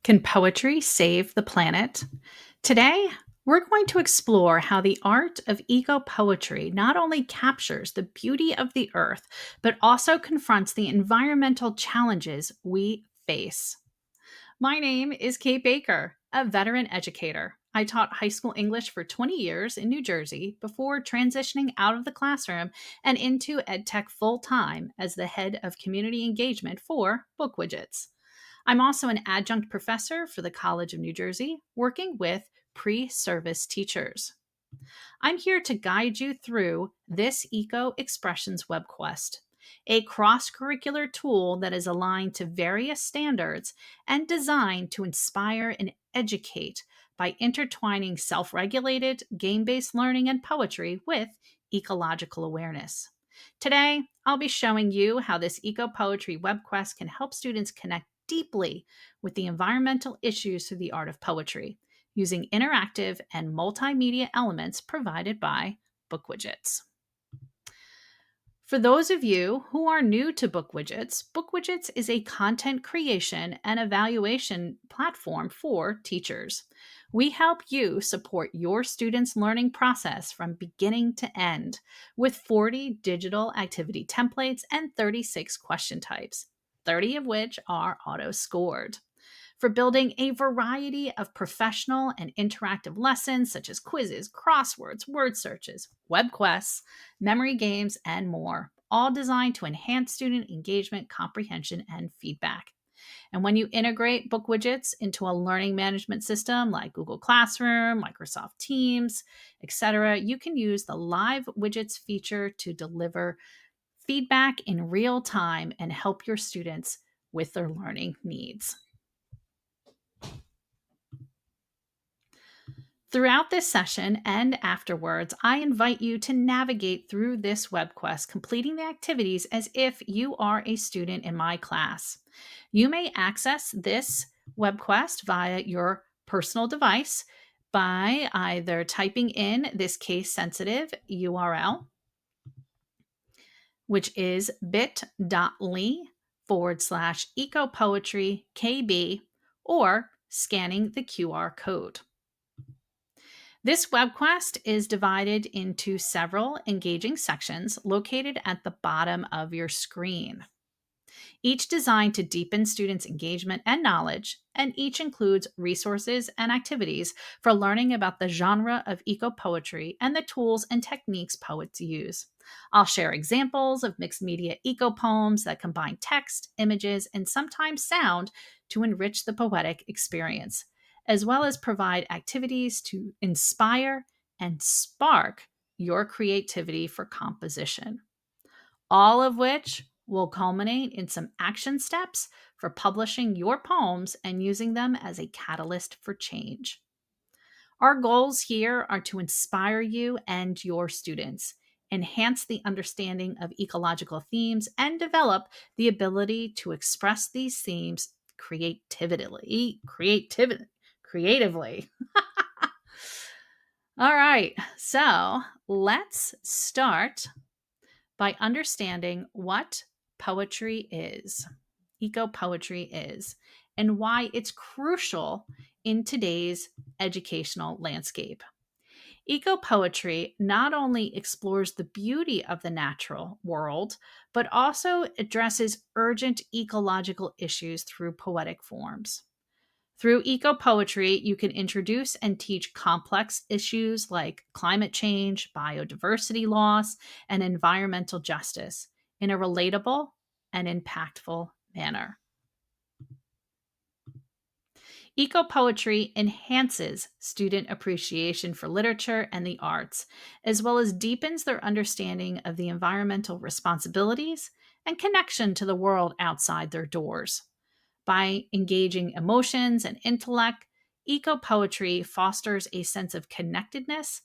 Can poetry save the planet? Today, we're going to explore how the art of eco poetry not only captures the beauty of the earth, but also confronts the environmental challenges we face. My name is Kate Baker, a veteran educator. I taught high school English for 20 years in New Jersey before transitioning out of the classroom and into EdTech full time as the head of community engagement for BookWidgets. I'm also an adjunct professor for the College of New Jersey, working with pre service teachers. I'm here to guide you through this EcoExpressions WebQuest, a cross curricular tool that is aligned to various standards and designed to inspire and educate by intertwining self regulated, game based learning and poetry with ecological awareness. Today, I'll be showing you how this eco poetry WebQuest can help students connect deeply with the environmental issues through the art of poetry using interactive and multimedia elements provided by BookWidgets. For those of you who are new to BookWidgets is a content creation and evaluation platform for teachers. We help you support your students' learning process from beginning to end with 40 digital activity templates and 36 question types, 30 of which are auto scored for building a variety of professional and interactive lessons such as quizzes, crosswords, word searches, web quests, memory games, and more, all designed to enhance student engagement, comprehension, and feedback. And when you integrate BookWidgets into a learning management system like Google Classroom, Microsoft Teams, etc., you can use the Live Widgets feature to deliver feedback in real time and help your students with their learning needs. Throughout this session and afterwards, I invite you to navigate through this web quest, completing the activities as if you are a student in my class. You may access this web quest via your personal device by either typing in this case sensitive URL, which is bit.ly/ecopoetrykb, or scanning the QR code. This webquest is divided into several engaging sections located at the bottom of your screen, each designed to deepen students' engagement and knowledge, and each includes resources and activities for learning about the genre of eco poetry and the tools and techniques poets use. I'll share examples of mixed media eco poems that combine text, images, and sometimes sound to enrich the poetic experience, as well as provide activities to inspire and spark your creativity for composition, all of which will culminate in some action steps for publishing your poems and using them as a catalyst for change. Our goals here are to inspire you and your students, enhance the understanding of ecological themes, and develop the ability to express these themes creatively. All right, so let's start by understanding what poetry is, eco poetry is, and why it's crucial in today's educational landscape. Eco poetry not only explores the beauty of the natural world, but also addresses urgent ecological issues through poetic forms. Through eco poetry, you can introduce and teach complex issues like climate change, biodiversity loss, and environmental justice in a relatable and impactful manner. Eco poetry enhances student appreciation for literature and the arts, as well as deepens their understanding of the environmental responsibilities and connection to the world outside their doors. By engaging emotions and intellect, eco poetry fosters a sense of connectedness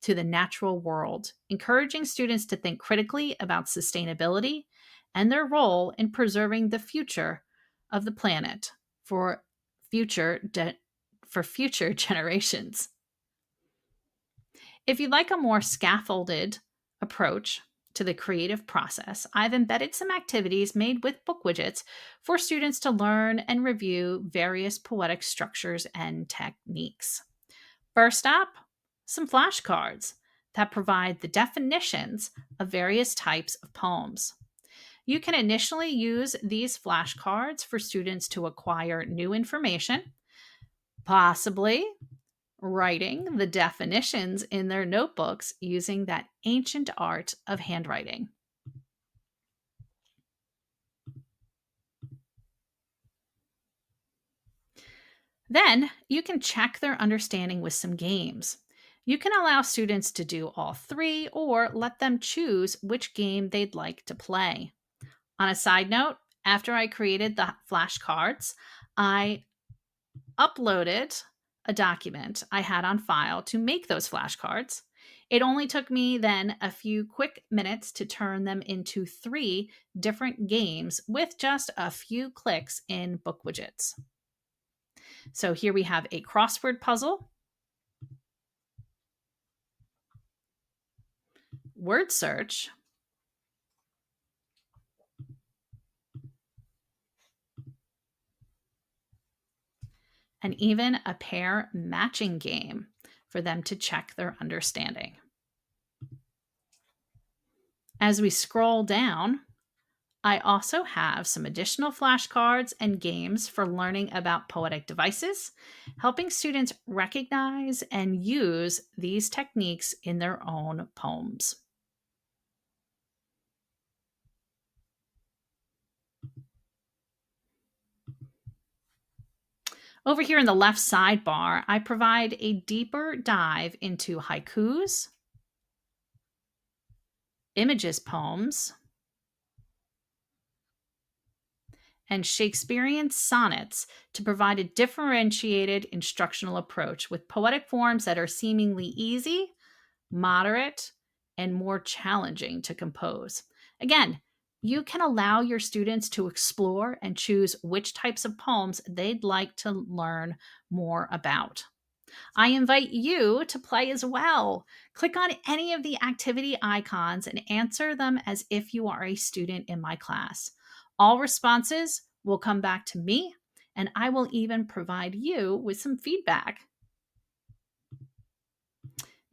to the natural world, encouraging students to think critically about sustainability and their role in preserving the future of the planet for future generations. If you'd like a more scaffolded approach, to the creative process, I've embedded some activities made with BookWidgets for students to learn and review various poetic structures and techniques. First up, some flashcards that provide the definitions of various types of poems. You can initially use these flashcards for students to acquire new information, possibly writing the definitions in their notebooks using that ancient art of handwriting. Then you can check their understanding with some games. You can allow students to do all three or let them choose which game they'd like to play. On a side note, after I created the flashcards, I uploaded a document I had on file to make those flashcards. It only took me then a few quick minutes to turn them into three different games with just a few clicks in BookWidgets. So here we have a crossword puzzle, word search, and even a pair matching game for them to check their understanding. As we scroll down, I also have some additional flashcards and games for learning about poetic devices, helping students recognize and use these techniques in their own poems. Over here in the left sidebar, I provide a deeper dive into haikus, images poems, and Shakespearean sonnets to provide a differentiated instructional approach with poetic forms that are seemingly easy, moderate, and more challenging to compose. Again, you can allow your students to explore and choose which types of poems they'd like to learn more about. I invite you to play as well. Click on any of the activity icons and answer them as if you are a student in my class. All responses will come back to me, and I will even provide you with some feedback.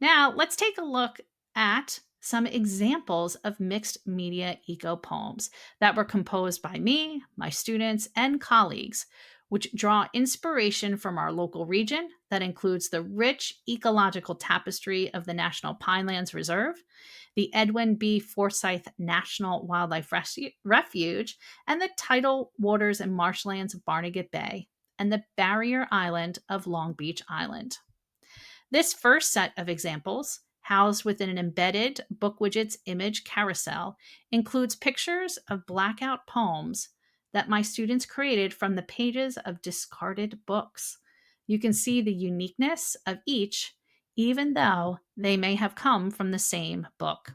Now, let's take a look at some examples of mixed media eco poems that were composed by me, my students, and colleagues, which draw inspiration from our local region that includes the rich ecological tapestry of the National Pinelands Reserve, the Edwin B. Forsyth National Wildlife Refuge, and the tidal waters and marshlands of Barnegat Bay, and the barrier island of Long Beach Island. This first set of examples, housed within an embedded BookWidgets image carousel, includes pictures of blackout poems that my students created from the pages of discarded books. You can see the uniqueness of each, even though they may have come from the same book.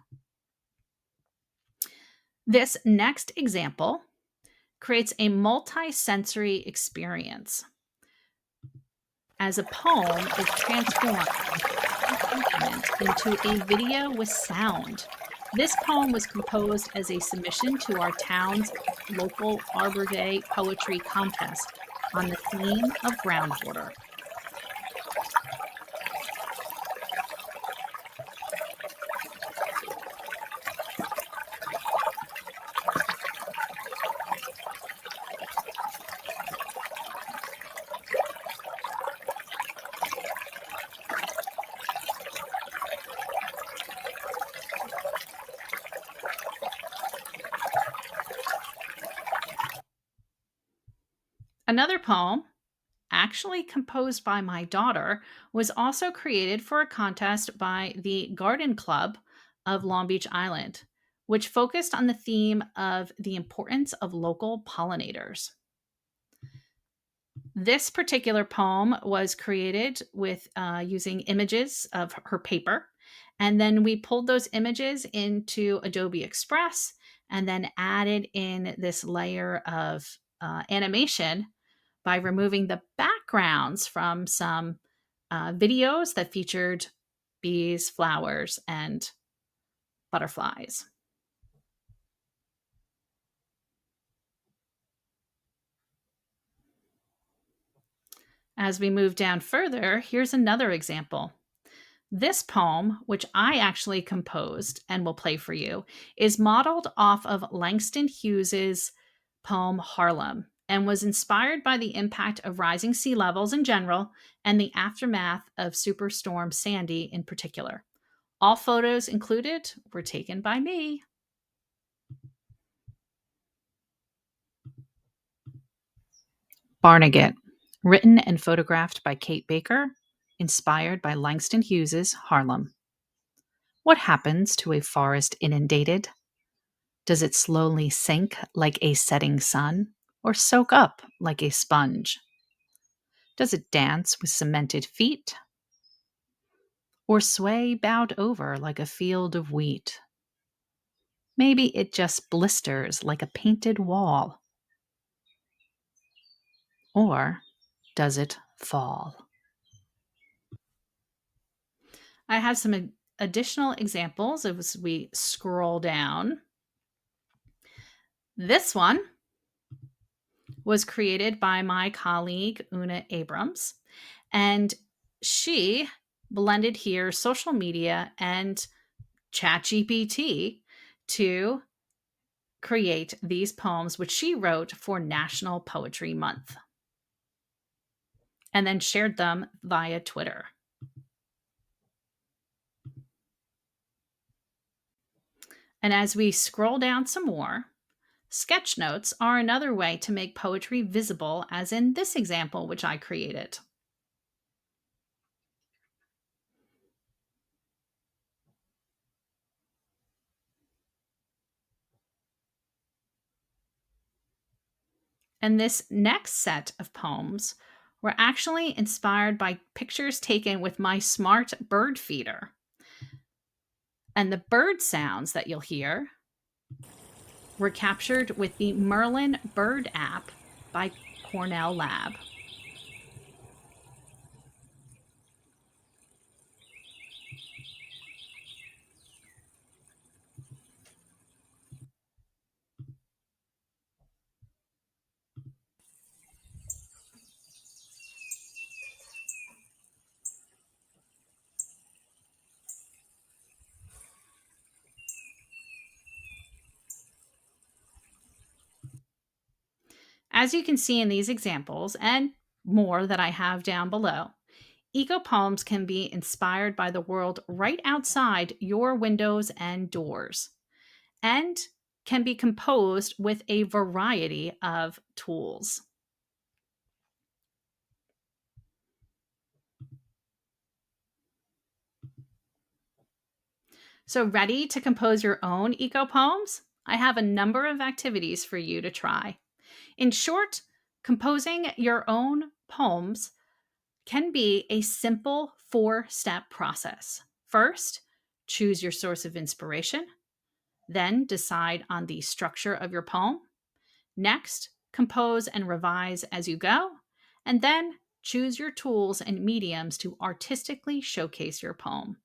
This next example creates a multi-sensory experience as a poem is transformed into a video with sound. This poem was composed as a submission to our town's local Arbor Day poetry contest on the theme of groundwater. Another poem, actually composed by my daughter, was also created for a contest by the Garden Club of Long Beach Island, which focused on the theme of the importance of local pollinators. This particular poem was created with using images of her paper, and then we pulled those images into Adobe Express and then added in this layer of animation by removing the backgrounds from some videos that featured bees, flowers, and butterflies. As we move down further, here's another example. This poem, which I actually composed and will play for you, is modeled off of Langston Hughes's poem Harlem and was inspired by the impact of rising sea levels in general and the aftermath of Superstorm Sandy in particular. All photos included were taken by me. Barnegat, written and photographed by Kate Baker, inspired by Langston Hughes's Harlem. What happens to a forest inundated? Does it slowly sink like a setting sun or soak up like a sponge? Does it dance with cemented feet or sway bowed over like a field of wheat? Maybe it just blisters like a painted wall. Or does it fall? I have some additional examples as we scroll down. This one was created by my colleague, Una Abrams, and she blended here social media and ChatGPT to create these poems, which she wrote for National Poetry Month, and then shared them via Twitter. And as we scroll down some more, sketch notes are another way to make poetry visible, as in this example, which I created. And this next set of poems were actually inspired by pictures taken with my smart bird feeder. And the bird sounds that you'll hear were captured with the Merlin Bird app by Cornell Lab. As you can see in these examples and more that I have down below, eco poems can be inspired by the world right outside your windows and doors, and can be composed with a variety of tools. So, ready to compose your own eco poems? I have a number of activities for you to try. In short, composing your own poems can be a simple 4-step process. First, choose your source of inspiration. Then, decide on the structure of your poem. Next, compose and revise as you go. And then, choose your tools and mediums to artistically showcase your poem.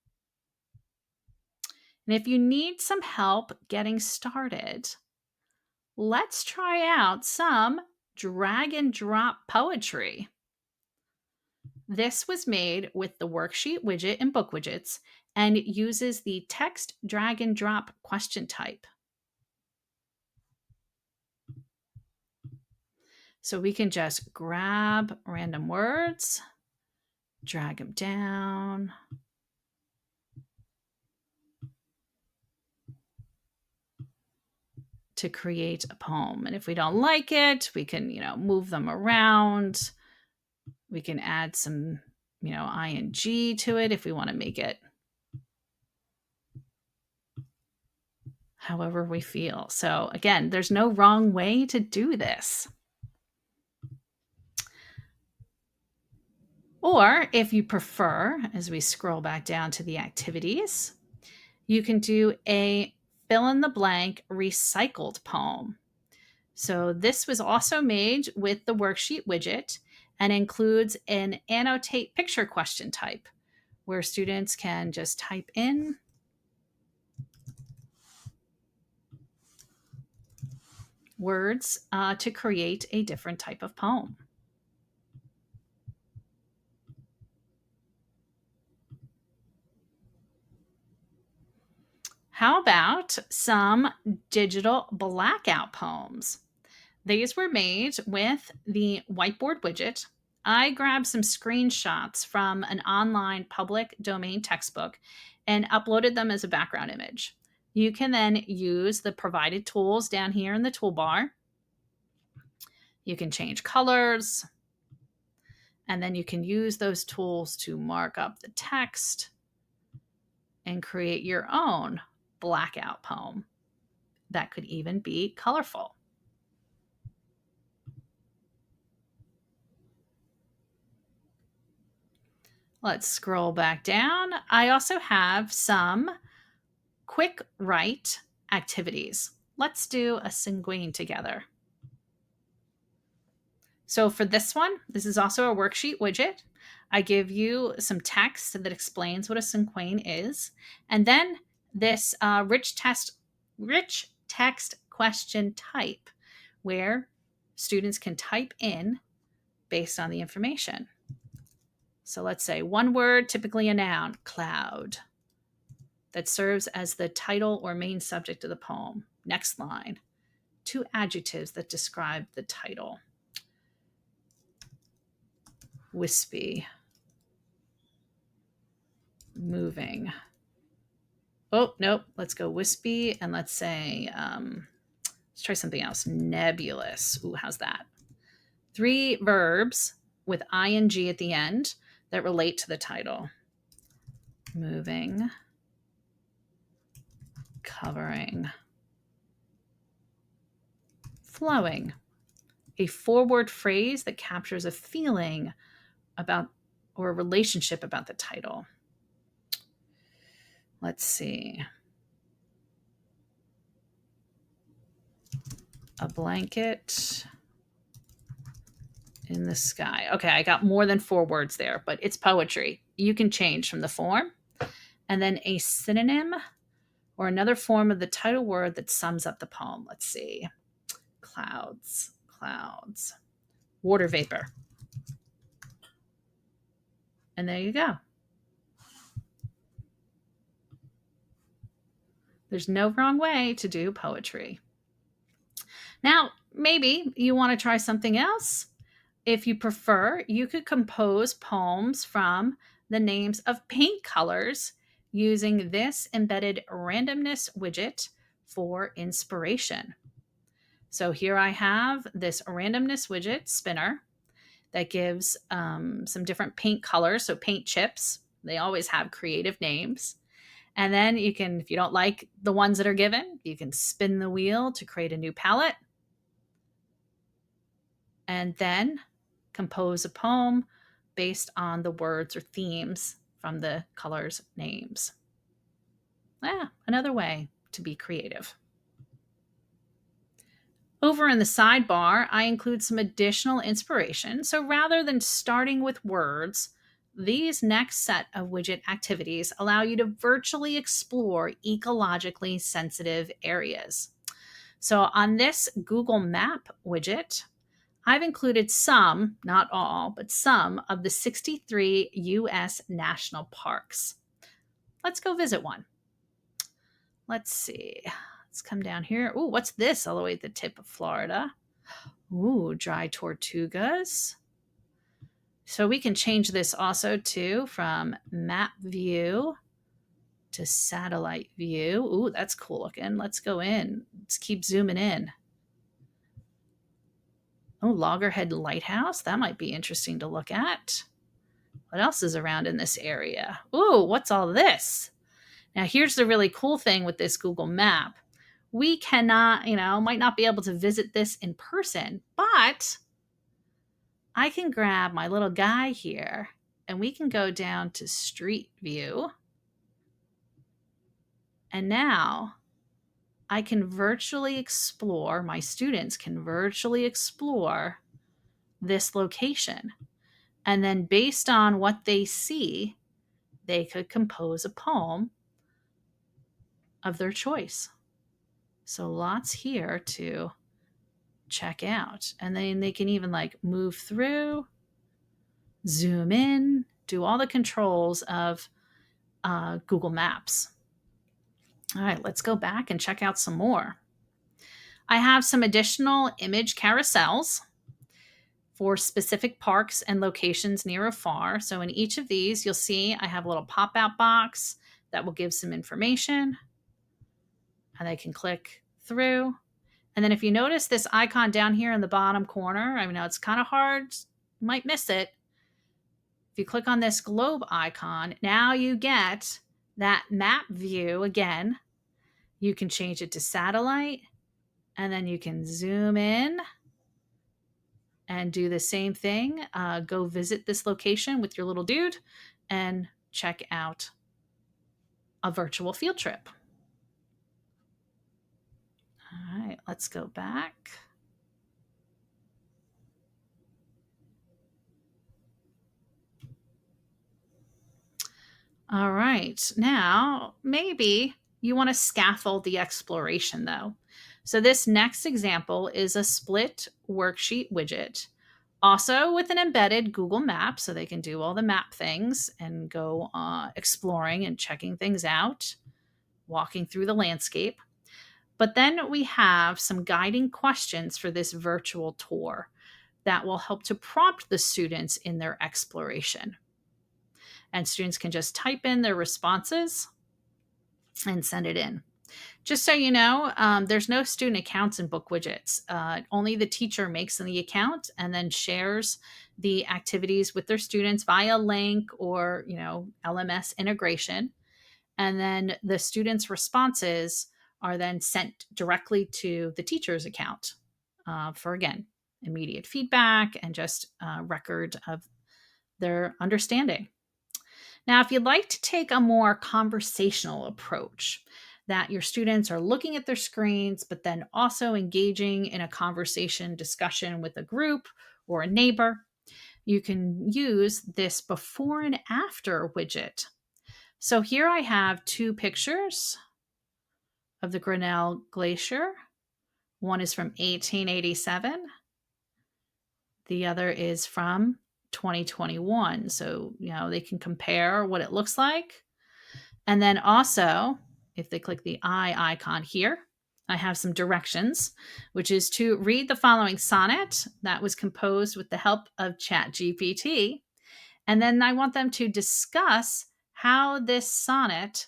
And if you need some help getting started, let's try out some drag and drop poetry. This was made with the worksheet widget in BookWidgets and uses the text drag and drop question type. So we can just grab random words, drag them down. To create a poem. And if we don't like it, we can, move them around. We can add some, ing to it if we want to make it however we feel. So again, there's no wrong way to do this. Or if you prefer, as we scroll back down to the activities, you can do a fill in the blank recycled poem. So this was also made with the worksheet widget and includes an annotate picture question type where students can just type in words to create a different type of poem. How about some digital blackout poems? These were made with the whiteboard widget. I grabbed some screenshots from an online public domain textbook and uploaded them as a background image. You can then use the provided tools down here in the toolbar. You can change colors, and then you can use those tools to mark up the text and create your own blackout poem that could even be colorful. Let's scroll back down. I also have some quick write activities. Let's do a sanguine together. So for this one, this is also a worksheet widget. I give you some text that explains what a sanguine is, and then this rich text question type, where students can type in based on the information. So let's say one word, typically a noun, cloud, that serves as the title or main subject of the poem. Next line, two adjectives that describe the title. Wispy, moving. Oh, nope. Let's go wispy and let's say, let's try something else. Nebulous. Ooh, how's that? 3 verbs with ing at the end that relate to the title. Moving, covering, flowing. A 4-word phrase that captures a feeling about or a relationship about the title. Let's see. A blanket in the sky. Okay, I got more than 4 words there, but it's poetry. You can change from the form. And then a synonym or another form of the title word that sums up the poem. Let's see. Clouds, clouds, water vapor. And there you go. There's no wrong way to do poetry. Now, maybe you want to try something else. If you prefer, you could compose poems from the names of paint colors using this embedded randomness widget for inspiration. So here I have this randomness widget spinner that gives some different paint colors, so paint chips. They always have creative names. And then you can, if you don't like the ones that are given, you can spin the wheel to create a new palette. And then compose a poem based on the words or themes from the colors' names. Another way to be creative. Over in the sidebar, I include some additional inspiration. So rather than starting with words, these next set of widget activities allow you to virtually explore ecologically sensitive areas. So on this Google Map widget, I've included some, not all, but some of the 63 U.S. national parks. Let's go visit one. Let's see. Let's come down here. Ooh, what's this all the way at the tip of Florida? Ooh, dry tortugas. So we can change this also too from map view to satellite view. Ooh, that's cool looking. Let's go in. Let's keep zooming in. Oh, Loggerhead Lighthouse. That might be interesting to look at. What else is around in this area? Ooh, what's all this? Now, here's the really cool thing with this Google Map. We cannot, might not be able to visit this in person, but I can grab my little guy here and we can go down to Street View. And now I can virtually explore, my students can virtually explore this location. And then based on what they see, they could compose a poem of their choice. So lots here to check out. And then they can even move through, zoom in, do all the controls of Google Maps. All right, let's go back and check out some more. I have some additional image carousels for specific parks and locations near or far. So in each of these, you'll see I have a little pop-out box that will give some information, and they can click through. And then if you notice this icon down here in the bottom corner, I know it's kind of hard, you might miss it. If you click on this globe icon, now you get that map view again. You can change it to satellite, and then you can zoom in and do the same thing. Go visit this location with your little dude and check out a virtual field trip. All right, let's go back. All right, now maybe you want to scaffold the exploration though. So this next example is a split worksheet widget, also with an embedded Google map so they can do all the map things and go exploring and checking things out, walking through the landscape. But then we have some guiding questions for this virtual tour that will help to prompt the students in their exploration. And students can just type in their responses and send it in. Just so you know, there's no student accounts in BookWidgets. Only the teacher makes the account and then shares the activities with their students via link or, LMS integration. And then the students' responses are then sent directly to the teacher's account for, again, immediate feedback and just record of their understanding. Now, if you'd like to take a more conversational approach, that your students are looking at their screens, but then also engaging in a conversation discussion with a group or a neighbor, you can use this before and after widget. So here I have two pictures of the Grinnell Glacier. One is from 1887. The other is from 2021. So, they can compare what it looks like. And then also, if they click the eye icon here, I have some directions, which is to read the following sonnet that was composed with the help of ChatGPT. And then I want them to discuss how this sonnet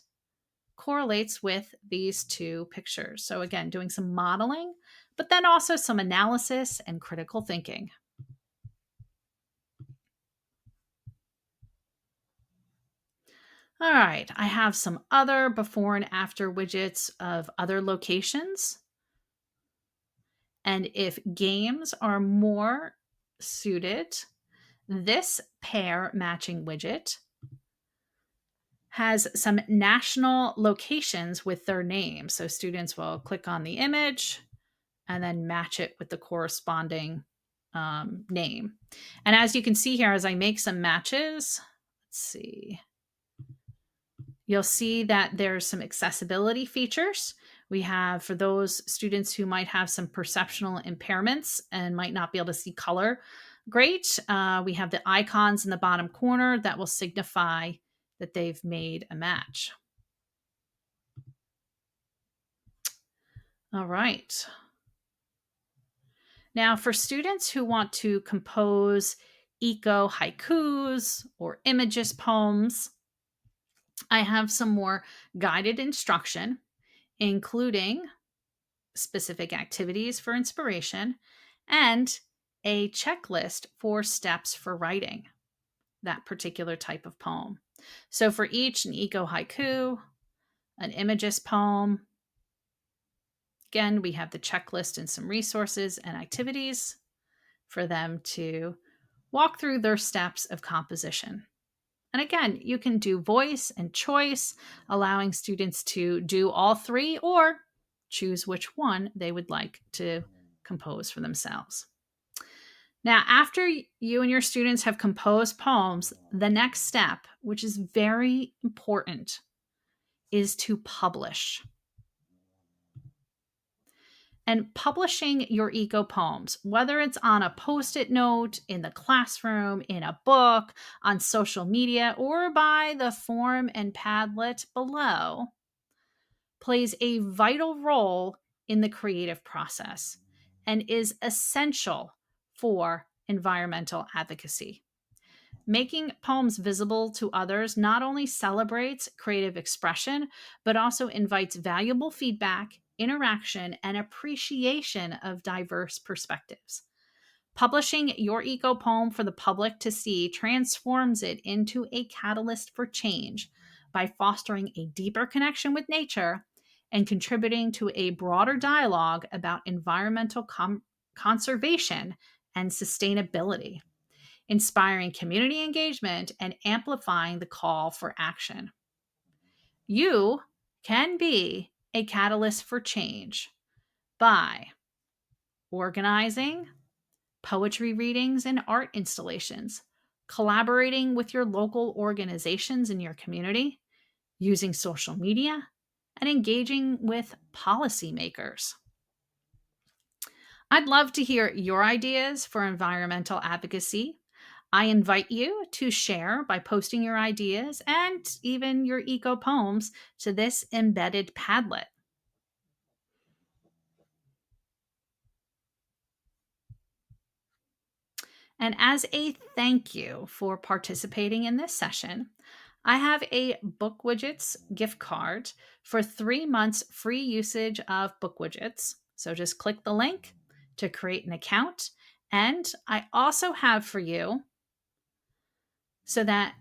correlates with these two pictures. So again, doing some modeling, but then also some analysis and critical thinking. All right, I have some other before and after widgets of other locations. And if games are more suited, this pair matching widget has some national locations with their name. So students will click on the image and then match it with the corresponding name. And as you can see here, as I make some matches, let's see, you'll see that there's some accessibility features. We have for those students who might have some perceptual impairments and might not be able to see color. Great. We have the icons in the bottom corner that will signify that they've made a match. All right. Now, for students who want to compose eco haikus or images poems, I have some more guided instruction, including specific activities for inspiration and a checklist for steps for writing that particular type of poem. So for each, an eco haiku, an images poem, again, we have the checklist and some resources and activities for them to walk through their steps of composition. And again, you can do voice and choice, allowing students to do all three or choose which one they would like to compose for themselves. Now, after you and your students have composed poems, the next step, which is very important, is to publish. And publishing your eco poems, whether it's on a post-it note, in the classroom, in a book, on social media, or by the form and Padlet below, plays a vital role in the creative process and is essential for environmental advocacy. Making poems visible to others not only celebrates creative expression, but also invites valuable feedback, interaction, and appreciation of diverse perspectives. Publishing your eco poem for the public to see transforms it into a catalyst for change by fostering a deeper connection with nature and contributing to a broader dialogue about environmental conservation and sustainability, inspiring community engagement and amplifying the call for action. You can be a catalyst for change by organizing poetry readings and art installations, collaborating with your local organizations in your community, using social media, and engaging with policymakers. I'd love to hear your ideas for environmental advocacy. I invite you to share by posting your ideas and even your eco poems to this embedded Padlet. And as a thank you for participating in this session, I have a BookWidgets gift card for 3 months free usage of BookWidgets. So just click the link to create an account. And I also have for you so that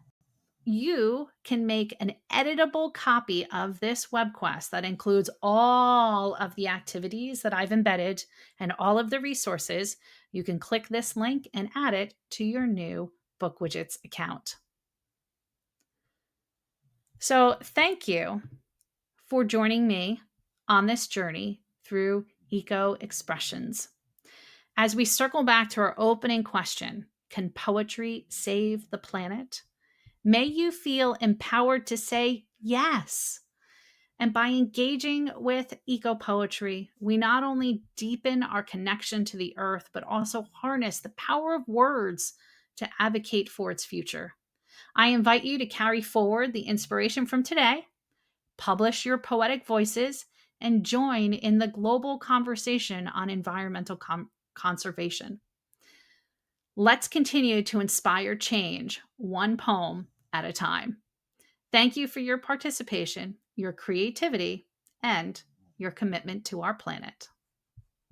you can make an editable copy of this WebQuest that includes all of the activities that I've embedded and all of the resources. You can click this link and add it to your new BookWidgets account. So, thank you for joining me on this journey through EcoExpressions. As we circle back to our opening question, can poetry save the planet? May you feel empowered to say yes. And by engaging with eco poetry, we not only deepen our connection to the earth, but also harness the power of words to advocate for its future. I invite you to carry forward the inspiration from today, publish your poetic voices, and join in the global conversation on environmental conservation. Let's continue to inspire change, one poem at a time. Thank you for your participation, your creativity, and your commitment to our planet.